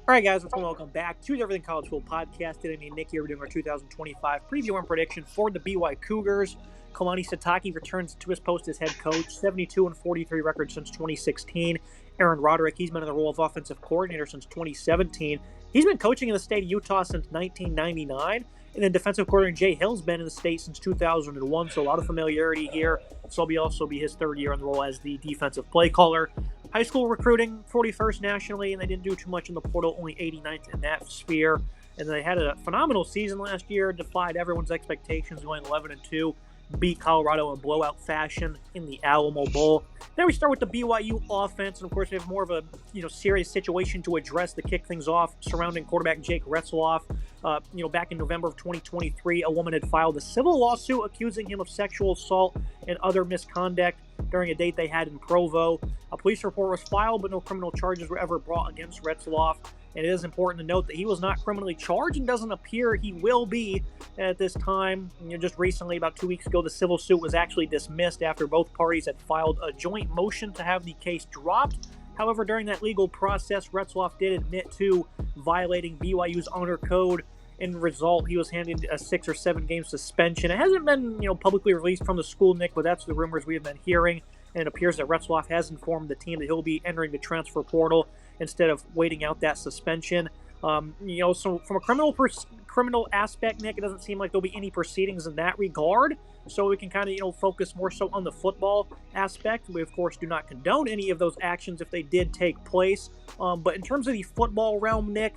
All right, guys, welcome back to the Everything College Football Podcast. Today, me and Nick here, we're doing our 2025 preview and prediction for the BYU Cougars. Kalani Sitake returns to his post as head coach, 72-43 record since 2016. Aaron Roderick, he's been in the role of offensive coordinator since 2017. He's been coaching in the state of Utah since 1999. And then defensive coordinator Jay Hill's been in the state since 2001, so a lot of familiarity here. This will also be his third year in the role as the defensive play caller. High school recruiting, 41st nationally, and they didn't do too much in the portal, only 89th in that sphere. And they had a phenomenal season last year, defied everyone's expectations, going 11-2, beat Colorado in blowout fashion in the Alamo Bowl. Then we start with the BYU offense, and of course we have more of a serious situation to address to kick things off surrounding quarterback Jake Retzloff. Back in November of 2023, a woman had filed a civil lawsuit accusing him of sexual assault and other misconduct during a date they had in Provo. A police report was filed, but no criminal charges were ever brought against Retzloff. And it is important to note that he was not criminally charged and doesn't appear he will be at this time. Just recently, about 2 weeks ago, the civil suit was actually dismissed after both parties had filed a joint motion to have the case dropped. However, during that legal process, Retzloff did admit to violating BYU's honor code. In result, he was handed a 6 or 7 game suspension. It hasn't been, publicly released from the school, Nick, but that's the rumors we have been hearing. And it appears that Retzloff has informed the team that he'll be entering the transfer portal instead of waiting out that suspension. So from a criminal aspect, Nick, it doesn't seem like there'll be any proceedings in that regard. So we can kind of, focus more so on the football aspect. We, of course, do not condone any of those actions if they did take place. But in terms of the football realm, Nick,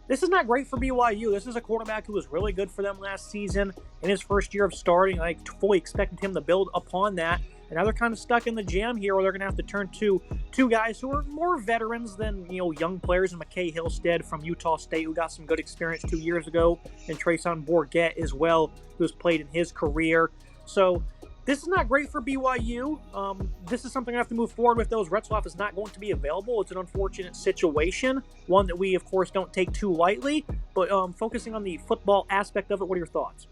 this is not great for BYU. This is a quarterback who was really good for them last season in his first year of starting. I fully expected him to build upon that. And now they're kind of stuck in the jam here where they're going to have to turn to two guys who are more veterans than, young players, and McKay Hillstead from Utah State, who got some good experience 2 years ago, and Treson Bourget as well, who's played in his career. So this is not great for BYU. This is something I have to move forward with, though, as Retzloff is not going to be available. It's an unfortunate situation, one that we, of course, don't take too lightly. But focusing on the football aspect of it, what are your thoughts?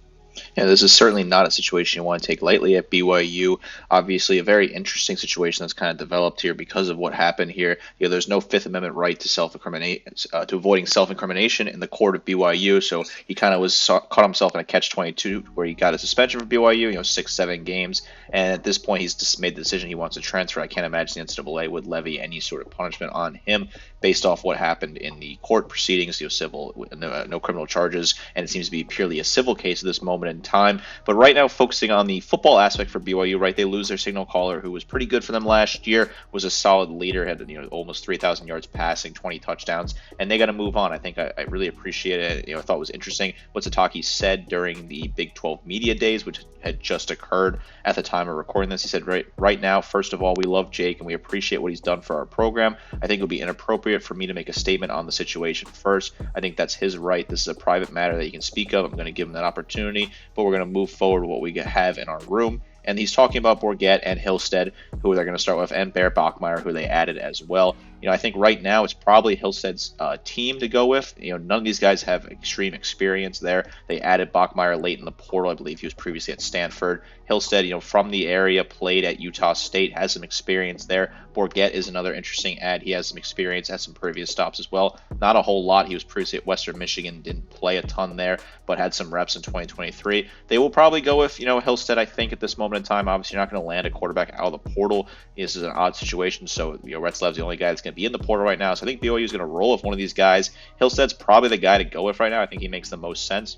Yeah, this is certainly not a situation you want to take lightly at BYU. Obviously, a very interesting situation that's kind of developed here because of what happened here. There's no Fifth Amendment right to to avoiding self-incrimination in the court of BYU. So he kind of caught himself in a catch-22 where he got a suspension from BYU, 6-7 games. And at this point, he's just made the decision he wants to transfer. I can't imagine the NCAA would levy any sort of punishment on him based off what happened in the court proceedings, civil, no criminal charges, and it seems to be purely a civil case at this moment in time. But right now, focusing on the football aspect for BYU, right, they lose their signal caller, who was pretty good for them last year, was a solid leader, had almost 3,000 yards passing, 20 touchdowns, and they got to move on. I think I really appreciated it. I thought it was interesting what Sitake said during the Big 12 media days, which had just occurred at the time of recording this. He said, right now, first of all, we love Jake and we appreciate what he's done for our program. I think it would be inappropriate for me to make a statement on the situation first. I think that's his right. This is a private matter that he can speak of. I'm going to give him that opportunity, but we're going to move forward with what we have in our room. And he's talking about Bourget and Hillstead, who they're going to start with, and Bear Bachmeier, who they added as well. I think right now it's probably Hillstead's team to go with. None of these guys have extreme experience there. They added Bachmeier late in the portal. I believe he was previously at Stanford. Hillstead, from the area, played at Utah State, has some experience there. Bourget is another interesting add. He has some experience, has some previous stops as well. Not a whole lot. He was previously at Western Michigan, didn't play a ton there, but had some reps in 2023. They will probably go with, Hillstead, I think, at this moment in time. Obviously, you're not going to land a quarterback out of the portal. This is an odd situation, so Retzloff's the only guy that's going to be in the portal right now. So I think BYU is going to roll with one of these guys. Hillstead's probably the guy to go with right now. I think he makes the most sense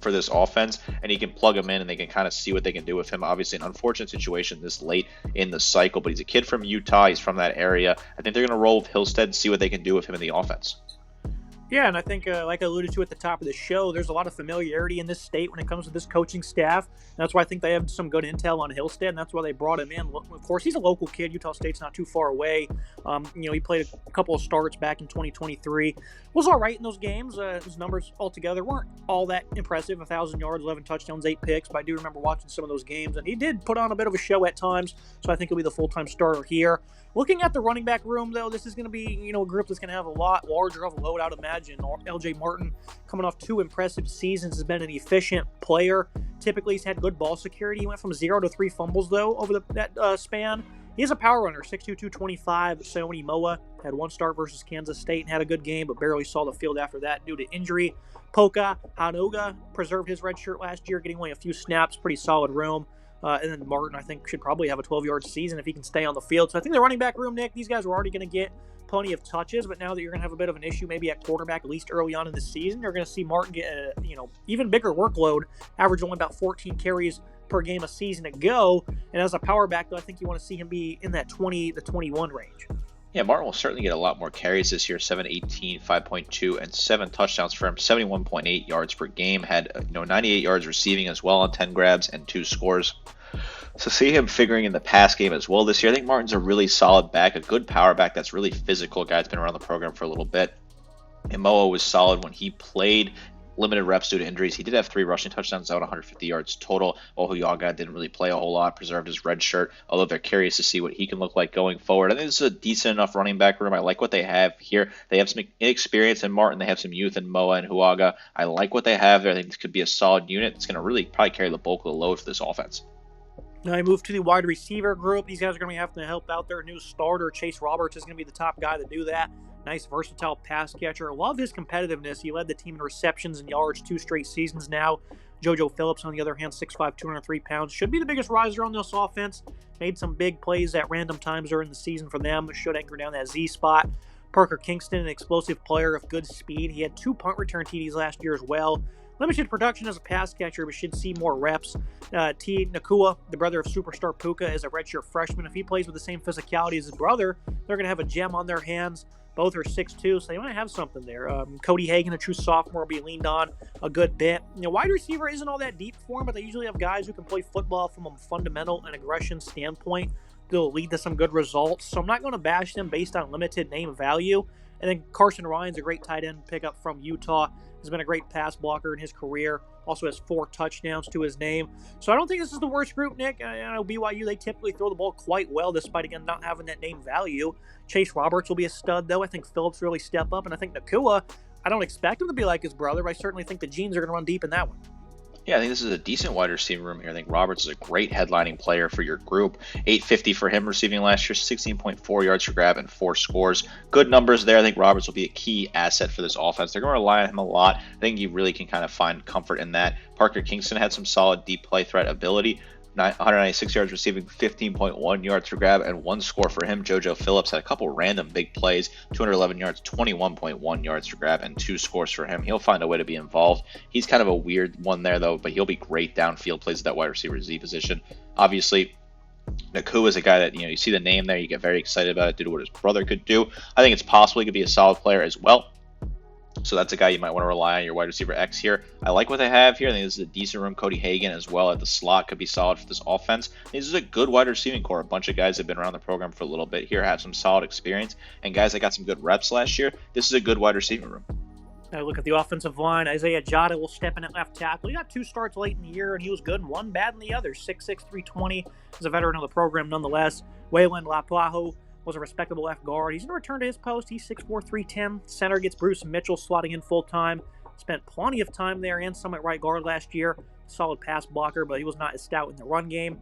for this offense, and he can plug him in and they can kind of see what they can do with him. Obviously, an unfortunate situation this late in the cycle, but he's a kid from Utah. He's from that area. I think they're going to roll with Hillstead and see what they can do with him in the offense. Yeah, and I think, like I alluded to at the top of the show, there's a lot of familiarity in this state when it comes to this coaching staff. And that's why I think they have some good intel on Hillstead, and that's why they brought him in. Of course, he's a local kid. Utah State's not too far away. He played a couple of starts back in 2023. Was all right in those games. His numbers altogether weren't all that impressive. 1,000 yards, 11 touchdowns, 8 picks. But I do remember watching some of those games, and he did put on a bit of a show at times. So I think he'll be the full-time starter here. Looking at the running back room, though, this is going to be, a group that's going to have a lot larger of a load, I'd imagine. LJ Martin, coming off 2 impressive seasons, has been an efficient player. Typically, he's had good ball security. He went from 0 to 3 fumbles, though, over that span. He is a power runner, 6'2", 225. Sione Moa had one start versus Kansas State and had a good game, but barely saw the field after that due to injury. Poka Hanoga preserved his red shirt last year, getting only a few snaps, pretty solid room. And then Martin, I think, should probably have a 12-yard season if he can stay on the field. So I think the running back room, Nick, these guys were already going to get plenty of touches, but now that you're going to have a bit of an issue maybe at quarterback, at least early on in the season, you're going to see Martin get a even bigger workload, average only about 14 carries per game a season ago. And as a power back, though, I think you want to see him be in that 20 to 21 range. Yeah, Martin will certainly get a lot more carries this year, 7-18, 5.2, and 7 touchdowns for him, 71.8 yards per game, had 98 yards receiving as well on 10 grabs and 2 scores. So see him figuring in the pass game as well this year. I think Martin's a really solid back, a good power back that's really physical. Guy's been around the program for a little bit. And Moa was solid when he played. Limited reps due to injuries. He did have 3 rushing touchdowns out, 150 yards total. Ohuyaga didn't really play a whole lot, preserved his red shirt, although they're curious to see what he can look like going forward. I think this is a decent enough running back room. I like what they have here. They have some experience in Martin. They have some youth in Moa and Huaga. I like what they have there. I think this could be a solid unit. It's going to really probably carry the bulk of the load for this offense. Now I move to the wide receiver group. These guys are going to be having to help out their new starter. Chase Roberts is going to be the top guy to do that. Nice, versatile pass catcher. Love his competitiveness. He led the team in receptions and yards 2 straight seasons now. JoJo Phillips, on the other hand, 6'5", 203 pounds. Should be the biggest riser on this offense. Made some big plays at random times during the season for them. Should anchor down that Z spot. Parker Kingston, an explosive player of good speed. He had 2 punt return TDs last year as well. Limited production as a pass catcher, but should see more reps. T. Nakua, the brother of superstar Puka, is a redshirt freshman. If he plays with the same physicality as his brother, they're going to have a gem on their hands. Both are 6'2", so they might have something there. Cody Hagan, a true sophomore, will be leaned on a good bit. Wide receiver isn't all that deep for him, but they usually have guys who can play football from a fundamental and aggression standpoint. They'll lead to some good results, so I'm not going to bash them based on limited name value. And then Carson Ryan's a great tight end pickup from Utah. Has been a great pass blocker in his career. Also has 4 touchdowns to his name. So I don't think this is the worst group, Nick. I know BYU, they typically throw the ball quite well, despite, again, not having that name value. Chase Roberts will be a stud, though. I think Phillips really step up. And I think Nakua, I don't expect him to be like his brother, but I certainly think the genes are going to run deep in that one. Yeah, I think this is a decent wide receiver room here. I think Roberts is a great headlining player for your group. 850 for him receiving last year, 16.4 yards per grab and 4 scores. Good numbers there. I think Roberts will be a key asset for this offense. They're going to rely on him a lot. I think you really can kind of find comfort in that. Parker Kingston had some solid deep play threat ability. 196 yards receiving, 15.1 yards per grab, and 1 score for him. JoJo Phillips had a couple random big plays, 211 yards, 21.1 yards per grab, and 2 scores for him. He'll find a way to be involved. He's kind of a weird one there, though, but he'll be great downfield plays at that wide receiver Z position. Obviously, Nakua is a guy that, you see the name there, you get very excited about it due to what his brother could do. I think it's possible he could be a solid player as well. So that's a guy you might want to rely on, your wide receiver X here. I like what they have here. I think this is a decent room. Cody Hagan as well at the slot could be solid for this offense. This is a good wide receiving core. A bunch of guys have been around the program for a little bit here, have some solid experience, and guys that got some good reps last year. This is a good wide receiving room. Now look at the offensive line. Isaiah Jada will step in at left tackle. He got 2 starts late in the year, and he was good, and 1 bad in the other. 6'6", 320. He's a veteran of the program nonetheless. Waylon Laplaho was a respectable left guard. He's going to return to his post. He's 6'4", 310. Center gets Bruce Mitchell slotting in full-time. Spent plenty of time there and some at right guard last year. Solid pass blocker, but he was not as stout in the run game.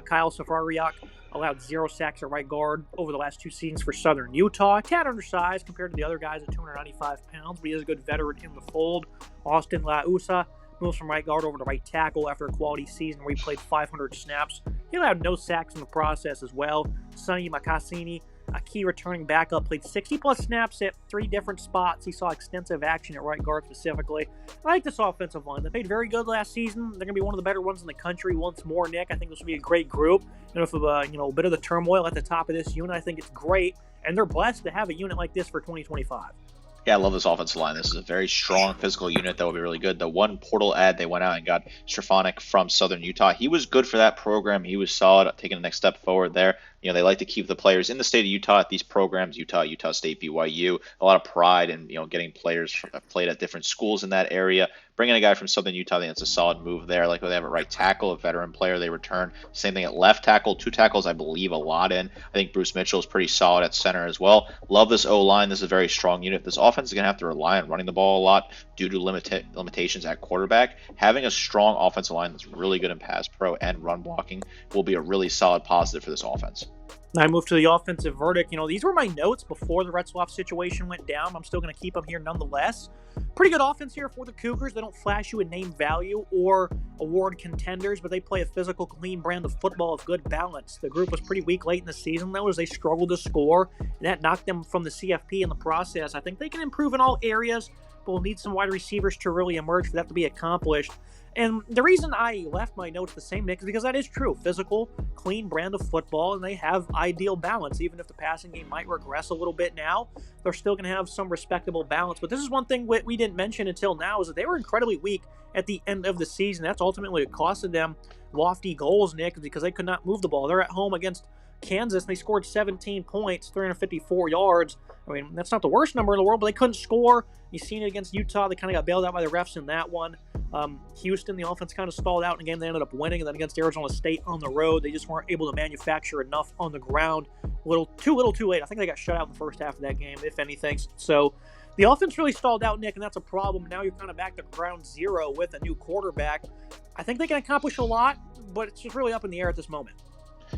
Kyle Safariak allowed 0 sacks at right guard over the last 2 seasons for Southern Utah. A tad undersized compared to the other guys at 295 pounds, but he is a good veteran in the fold. Austin Lausa moves from right guard over to right tackle after a quality season where he played 500 snaps. He allowed no sacks in the process as well. Sonny Makasini, a key returning backup, played 60-plus snaps at 3 different spots. He saw extensive action at right guard specifically. I like this offensive line. They played very good last season. They're going to be one of the better ones in the country once more, Nick. I think this will be a great group. And with a bit of the turmoil at the top of this unit, I think it's great. And they're blessed to have a unit like this for 2025. Yeah, I love this offensive line. This is a very strong physical unit that will be really good. The one portal ad, they went out and got Strafanik from Southern Utah. He was good for that program. He was solid, taking the next step forward there. They like to keep the players in the state of Utah at these programs, Utah State, BYU. A lot of pride in, getting players played at different schools in that area. Bringing a guy from Southern Utah, I think it's a solid move there. Like they have a right tackle, a veteran player they return. Same thing at left tackle, 2 tackles I believe a lot in. I think Bruce Mitchell is pretty solid at center as well. Love this O-line. This is a very strong unit. This offense is going to have to rely on running the ball a lot due to limitations at quarterback. Having a strong offensive line that's really good in pass pro and run blocking will be a really solid positive for this offense. I move to the offensive verdict. These were my notes before the Retzloff situation went down. I'm still going to keep them here nonetheless. Pretty good offense here for the Cougars. They don't flash you in name value or award contenders, but they play a physical, clean brand of football of good balance. The group was pretty weak late in the season, though, as they struggled to score, and that knocked them from the CFP in the process. I think they can improve in all areas, but we'll need some wide receivers to really emerge for that to be accomplished. And the reason I left my notes the same, Nick, is because that is true. Physical, clean brand of football, and they have ideal balance. Even if the passing game might regress a little bit now, they're still going to have some respectable balance. But this is one thing we didn't mention until now, is that they were incredibly weak at the end of the season. That's ultimately what costed them lofty goals, Nick, because they could not move the ball. They're at home against Kansas, and they scored 17 points, 354 yards. I mean, that's not the worst number in the world, but they couldn't score. You've seen it against Utah. They kind of got bailed out by the refs in that one. Houston, the offense kind of stalled out in a game they ended up winning, and then against Arizona State on the road, they just weren't able to manufacture enough on the ground. Too little too late. I think they got shut out in the first half of that game, if anything. So the offense really stalled out, Nick, and that's a problem. Now you're kind of back to ground zero with a new quarterback. I think they can accomplish a lot, but it's just really up in the air at this moment.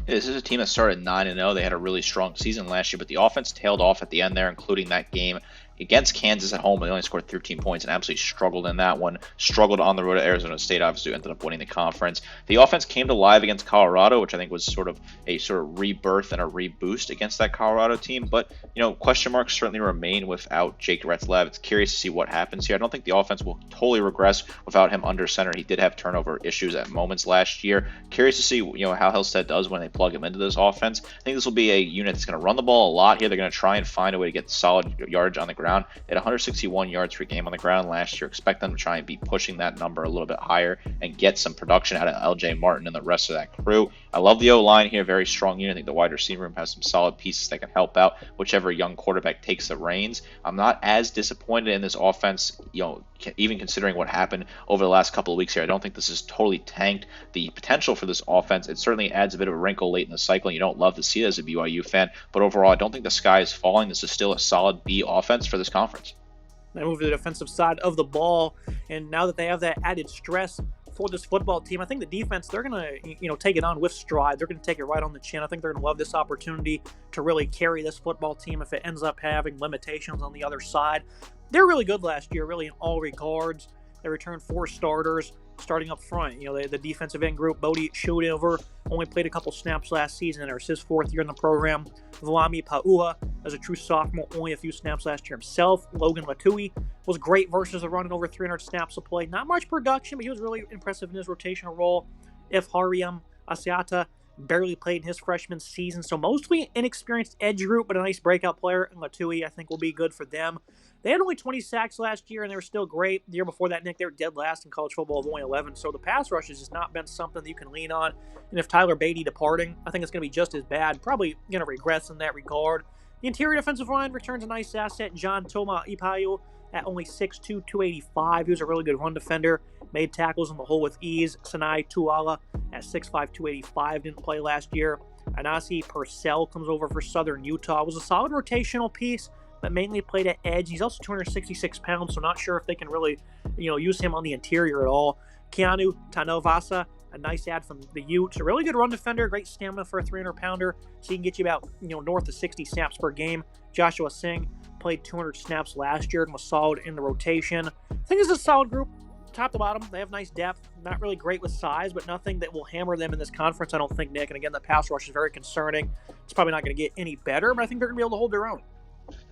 This is a team that started 9-0. They had a really strong season last year, but the offense tailed off at the end there, including that game against Kansas at home. They only scored 13 points and absolutely struggled in that one. Struggled on the road at Arizona State, obviously ended up winning the conference. The offense came to life against Colorado, which I think was sort of a rebirth and a reboost against that Colorado team. But, question marks certainly remain without Jake Retzlaff. It's curious to see what happens here. I don't think the offense will totally regress without him under center. He did have turnover issues at moments last year. Curious to see, how Hellstead does when they plug him into this offense. I think this will be a unit that's going to run the ball a lot here. They're going to try and find a way to get solid yardage on the ground. They had 161 yards per game on the ground last year. Expect them to try and be pushing that number a little bit higher and get some production out of LJ Martin and the rest of that crew. I love the O-line here. Very strong unit. I think the wide receiver room has some solid pieces that can help out whichever young quarterback takes the reins. I'm not as disappointed in this offense, even considering what happened over the last couple of weeks here. I don't think this is totally tanked the potential for this offense. It certainly adds a bit of a wrinkle late in the cycle. You don't love to see it as a BYU fan, but overall, I don't think the sky is falling. This is still a solid B offense for this conference. They move to the defensive side of the ball, and now that they have that added stress for this football team, I think the defense, they're going to take it on with stride. They're going to take it right on the chin. I think they're going to love this opportunity to really carry this football team if it ends up having limitations on the other side. They're really good last year, really in all regards. They returned 4 starters starting up front. The defensive end group, Bodie Schoenover, only played a couple snaps last season, and it was his 4th year in the program. Vlami Paua, as a true sophomore, only a few snaps last year himself. Logan Latui was great versus a running over 300 snaps a play. Not much production, but he was really impressive in his rotational role. If Hariam Asiata barely played in his freshman season, so mostly inexperienced edge group, but a nice breakout player. And Latui, I think, will be good for them. They had only 20 sacks last year, and they were still great. The year before that, Nick, they were dead last in college football with only 11. So the pass rush has just not been something that you can lean on. And if Tyler Beatty departing, I think it's going to be just as bad. Probably going to regress in that regard. The interior defensive line returns a nice asset. John Toma Ipayo at only 6'2", 285. He was a really good run defender. Made tackles in the hole with ease. Sinai Tuala at 6'5", 285. Didn't play last year. Anasi Purcell comes over for Southern Utah. Was a solid rotational piece, but mainly played at edge. He's also 266 pounds, so not sure if they can really, use him on the interior at all. Keanu Tanovasa, a nice add from the Utes. A really good run defender, great stamina for a 300-pounder, so he can get you about, north of 60 snaps per game. Joshua Singh played 200 snaps last year and was solid in the rotation. I think this is a solid group, top to bottom. They have nice depth, not really great with size, but nothing that will hammer them in this conference, I don't think, Nick. And again, the pass rush is very concerning. It's probably not going to get any better, but I think they're going to be able to hold their own.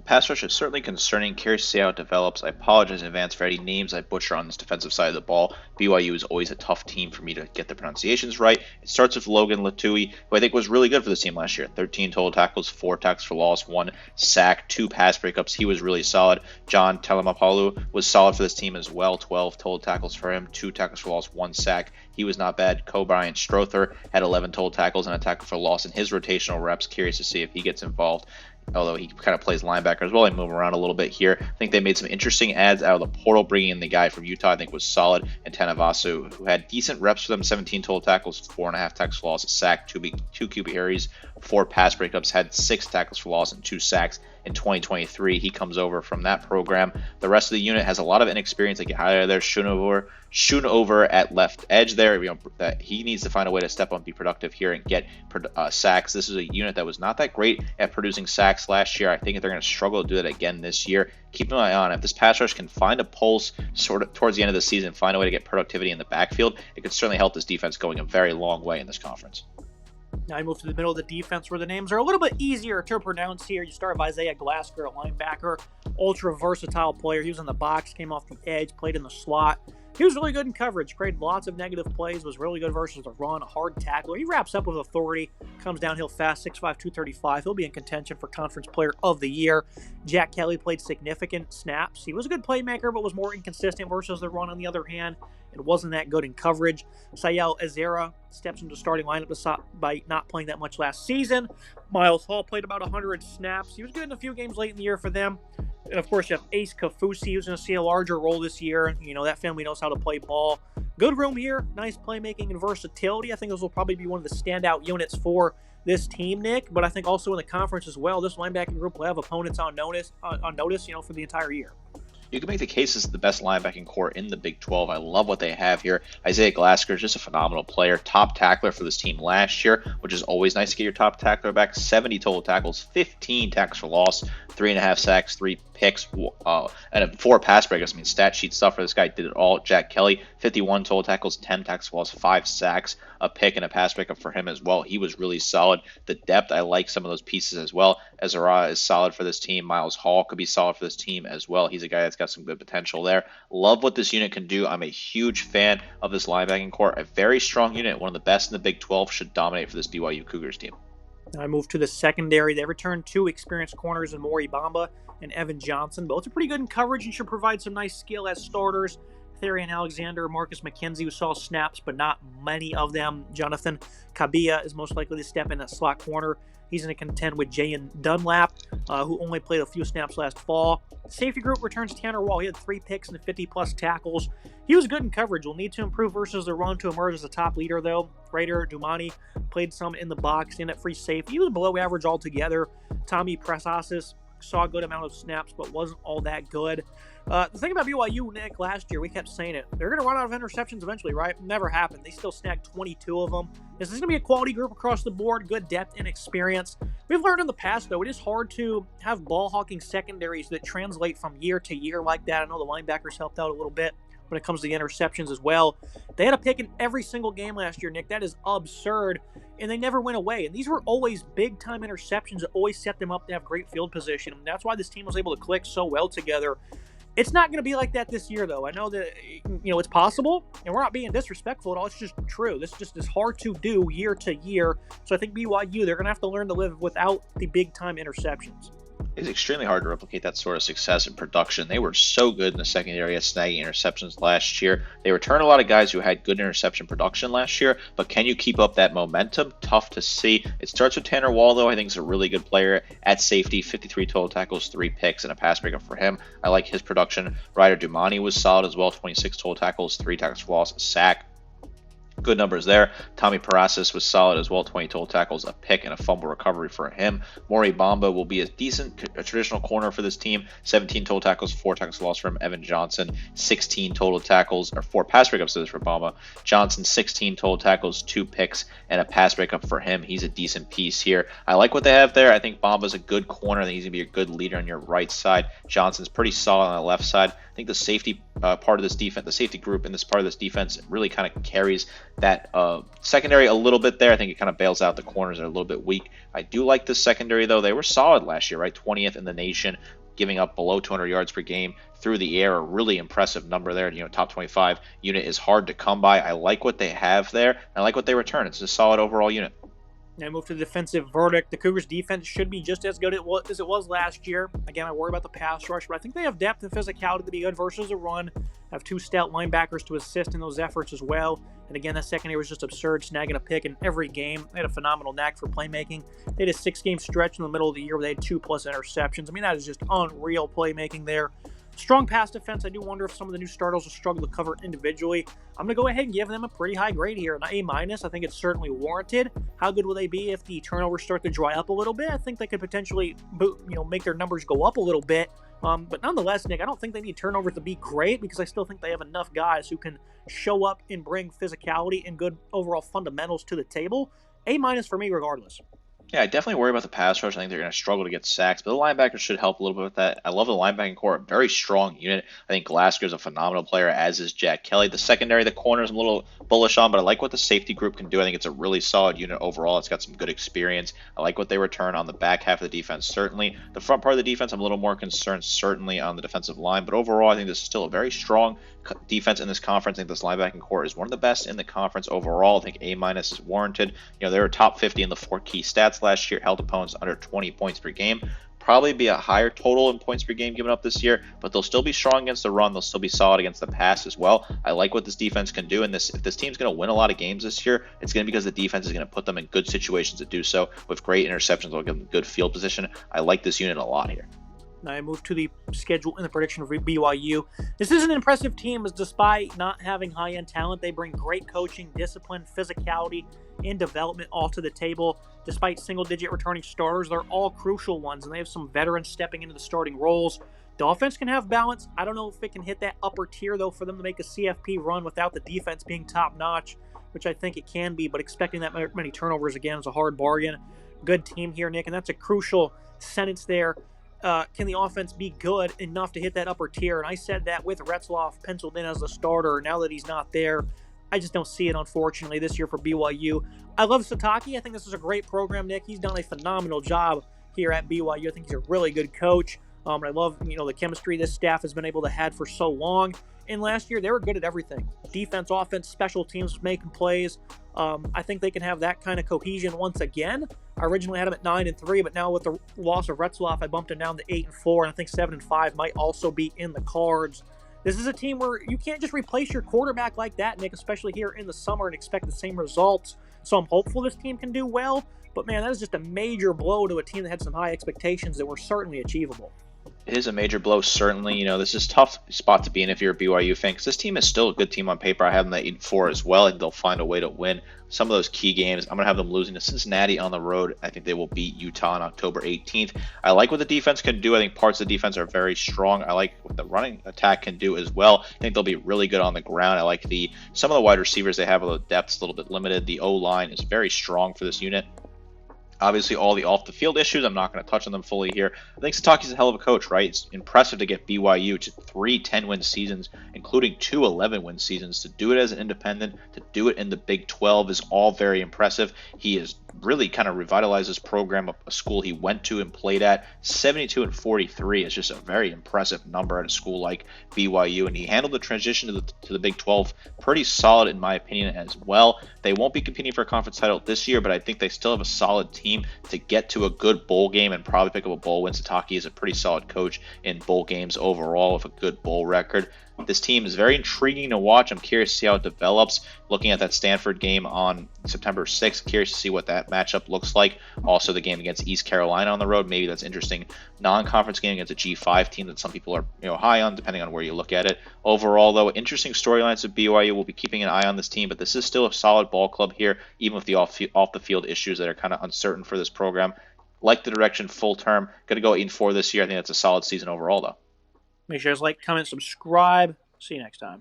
Pass rush is certainly concerning. Curious to see how it develops. I apologize in advance for any names I butcher on this defensive side of the ball. BYU is always a tough team for me to get the pronunciations right. It starts with Logan Latui, who I think was really good for this team last year. 13 total tackles, 4 tackles for loss, 1 sack, 2 pass breakups. He was really solid. John Telemapalu was solid for this team as well. 12 total tackles for him, 2 tackles for loss, 1 sack. He was not bad. Brian Strother had 11 total tackles and a tackle for loss in his rotational reps. Curious to see if he gets involved, although he kind of plays linebacker as well. They move around a little bit here. I think they made some interesting adds out of the portal, bringing in the guy from Utah I think was solid, and Tanavasu, who had decent reps for them, 17 total tackles, 4.5 tackles for loss, a sack, 2 QB carries, 4 pass breakups, had 6 tackles for loss and 2 sacks in 2023. He comes over from that program. The rest of the unit has a lot of inexperience. They get higher there. Schoonover at left edge there. That he needs to find a way to step up and be productive here and get sacks. This is a unit that was not that great at producing sacks last year. I think they're going to struggle to do that again this year. Keep an eye on it. If this pass rush can find a pulse sort of towards the end of the season, find a way to get productivity in the backfield, it could certainly help this defense going a very long way in this conference. Now I move to the middle of the defense where the names are a little bit easier to pronounce here. You start with Isaiah Glasgow, a linebacker, ultra versatile player. He was in the box, came off the edge, played in the slot. He was really good in coverage, created lots of negative plays, was really good versus the run, a hard tackler. He wraps up with authority, comes downhill fast, 6'5", 235. He'll be in contention for Conference Player of the Year. Jack Kelly played significant snaps. He was a good playmaker, but was more inconsistent versus the run on the other hand. It wasn't that good in coverage. Sayel Azera steps into starting lineup by not playing that much last season. Miles Hall played about 100 snaps. He was good in a few games late in the year for them. And, of course, you have Ace Kafusi, who's going to see a larger role this year. You know, that family knows how to play ball. Good room here. Nice playmaking and versatility. I think those will probably be one of the standout units for this team, Nick. But I think also in the conference as well, this linebacking group will have opponents on notice, for the entire year. You can make the case this is the best linebacking core in the Big 12. I love what they have here. Isaiah Glasgow is just a phenomenal player. Top tackler for this team last year, which is always nice to get your top tackler back. 70 total tackles, 15 tackles for loss, 3.5 sacks, 3 picks, and 4 pass breakups. I mean, stat sheet stuff for this guy. Did it all. Jack Kelly, 51 total tackles, 10 tackles for loss, 5 sacks, a pick, and a pass breakup for him as well. He was really solid. The depth, I like some of those pieces as well. Azara is solid for this team. Miles Hall could be solid for this team as well. He's a guy that's got some good potential there. Love what this unit can do. I'm a huge fan of this linebacking core. A very strong unit, one of the best in the Big 12, should dominate for this BYU Cougars team. I move to the secondary. They returned 2 experienced corners in Maury Bamba and Evan Johnson. Both are pretty good in coverage and should provide some nice skill as starters. Therian Alexander, Marcus McKenzie, who saw snaps, but not many of them. Jonathan Kabia is most likely to step in at slot corner. He's going to contend with Jayan Dunlap, who only played a few snaps last fall. Safety group returns Tanner Wall. He had 3 picks and 50-plus tackles. He was good in coverage. Will need to improve versus the run to emerge as a top leader, though. Raider Dumani played some in the box, in at free safety. He was below average altogether. Tommy Prasasis saw a good amount of snaps, but wasn't all that good. The thing about BYU, Nick, last year, we kept saying it. They're going to run out of interceptions eventually, right? Never happened. They still snagged 22 of them. This is going to be a quality group across the board, good depth and experience. We've learned in the past, though, it is hard to have ball-hawking secondaries that translate from year to year like that. I know the linebackers helped out a little bit when it comes to the interceptions as well. They had a pick in every single game last year, Nick. That is absurd, and they never went away. And these were always big-time interceptions that always set them up to have great field position. And that's why this team was able to click so well together. It's not going to be like that this year, though. I know that, it's possible, and we're not being disrespectful at all. It's just true. This just is hard to do year to year. So I think BYU, they're going to have to learn to live without the big-time interceptions. It's extremely hard to replicate that sort of success in production. They were so good in the secondary at snagging interceptions last year. They returned a lot of guys who had good interception production last year, but can you keep up that momentum? Tough to see. It starts with Tanner Wall, though. I think he's a really good player at safety. 53 total tackles, 3 picks, and a pass breakup for him. I like his production. Ryder Dumani was solid as well. 26 total tackles, 3 tackles for loss, a sack. Good numbers there. Tommy Parasis was solid as well. 20 total tackles, a pick, and a fumble recovery for him. Maury Bamba will be a traditional corner for this team. 17 total tackles, 4 tackles lost from Evan Johnson. 16 total tackles, or 4 pass breakups for Bamba. Johnson, 16 total tackles, 2 picks, and a pass breakup for him. He's a decent piece here. I like what they have there. I think Bamba's a good corner. I think he's going to be a good leader on your right side. Johnson's pretty solid on the left side. I think the safety part of this defense, the safety group in this part of this defense really kind of carries that secondary a little bit there. I think it kind of bails out the corners that are a little bit weak. I do like the secondary, though. They were solid last year, right? 20th in the nation, giving up below 200 yards per game through the air. A really impressive number there. Top 25 unit is hard to come by. I like what they have there. I like what they return. It's a solid overall unit. Now move to the defensive verdict. The Cougars' defense should be just as good as it was last year. Again, I worry about the pass rush, but I think they have depth and physicality to be good versus a run. Have 2 stout linebackers to assist in those efforts as well. And again, that secondary was just absurd, snagging a pick in every game. They had a phenomenal knack for playmaking. They had a 6-game stretch in the middle of the year where they had 2+ interceptions. I mean, that is just unreal playmaking there. Strong pass defense. I do wonder if some of the new starters will struggle to cover individually. I'm going to go ahead and give them a pretty high grade here, an A-. I think it's certainly warranted. How good will they be if the turnovers start to dry up a little bit? I think they could potentially, make their numbers go up a little bit. But nonetheless, Nick, I don't think they need turnovers to be great because I still think they have enough guys who can show up and bring physicality and good overall fundamentals to the table. A- for me regardless. Yeah, I definitely worry about the pass rush. I think they're going to struggle to get sacks, but the linebackers should help a little bit with that. I love the linebacking core, a very strong unit. I think Glasgow's a phenomenal player, as is Jack Kelly. The secondary, the corners, I'm a little bullish on, but I like what the safety group can do. I think it's a really solid unit overall. It's got some good experience. I like what they return on the back half of the defense, certainly. The front part of the defense, I'm a little more concerned, certainly, on the defensive line, but overall, I think this is still a very strong defense in this conference. I think this linebacking core is one of the best in the conference overall. I think A- is warranted. They were top 50 in the 4 key stats last year, held opponents under 20 points per game. Probably be a higher total in points per game given up this year, but they'll still be strong against the run. They'll still be solid against the pass as well. I like what this defense can do, and if this team's going to win a lot of games this year, it's going to be because the defense is going to put them in good situations to do so with great interceptions. They'll give them good field position. I like this unit a lot here. I move to the schedule and the prediction for BYU. This is an impressive team, as despite not having high-end talent, they bring great coaching, discipline, physicality, and development all to the table. Despite single-digit returning starters, they're all crucial ones, and they have some veterans stepping into the starting roles. The offense can have balance. I don't know if it can hit that upper tier, though, for them to make a CFP run without the defense being top-notch, which I think it can be, but expecting that many turnovers, again, is a hard bargain. Good team here, Nick, and that's a crucial sentence there. Can the offense be good enough to hit that upper tier? And I said that with Retzloff penciled in as the starter. Now that he's not there, I just don't see it, unfortunately, this year for BYU. I love Sataki. I think this is a great program, Nick. He's done a phenomenal job here at BYU. I think he's a really good coach. I love, the chemistry this staff has been able to have for so long. And last year, they were good at everything. Defense, offense, special teams, making plays. I think they can have that kind of cohesion once again. I originally had them at 9-3, but now with the loss of Retzloff, I bumped them down to 8-4, and I think 7-5 might also be in the cards. This is a team where you can't just replace your quarterback like that, Nick, especially here in the summer, and expect the same results. So I'm hopeful this team can do well, but man, that is just a major blow to a team that had some high expectations that were certainly achievable. It is a major blow, certainly. This is a tough spot to be in if you're a BYU fan, because this team is still a good team on paper. I have them at 8-4 as well. I think they'll find a way to win some of those key games. I'm going to have them losing to Cincinnati on the road. I think they will beat Utah on October 18th. I like what the defense can do. I think parts of the defense are very strong. I like what the running attack can do as well. I think they'll be really good on the ground. I like some of the wide receivers they have, a little depth's a little bit limited. The O-line is very strong for this unit. Obviously, all the off-the-field issues, I'm not going to touch on them fully here. I think Sataki's a hell of a coach, right? It's impressive to get BYU to 3 10-win seasons, including 2 11-win seasons. To do it as an independent, to do it in the Big 12 is all very impressive. He has really kind of revitalized his program, a school he went to and played at. 72-43 is just a very impressive number at a school like BYU, and he handled the transition to the Big 12 pretty solid, in my opinion, as well. They won't be competing for a conference title this year, but I think they still have a solid team to get to a good bowl game and probably pick up a bowl win. Sataki is a pretty solid coach in bowl games overall with a good bowl record. This team is very intriguing to watch. I'm curious to see how it develops. Looking at that Stanford game on September 6th, curious to see what that matchup looks like. Also, the game against East Carolina on the road, maybe that's interesting. Non-conference game against a G5 team that some people are high on, depending on where you look at it. Overall, though, interesting storylines of BYU. We'll be keeping an eye on this team, but this is still a solid ball club here, even with the off-the-field issues that are kind of uncertain for this program. Like the direction full term. Going to go 8-4 this year. I think that's a solid season overall, though. Make sure to like, comment, subscribe. See you next time.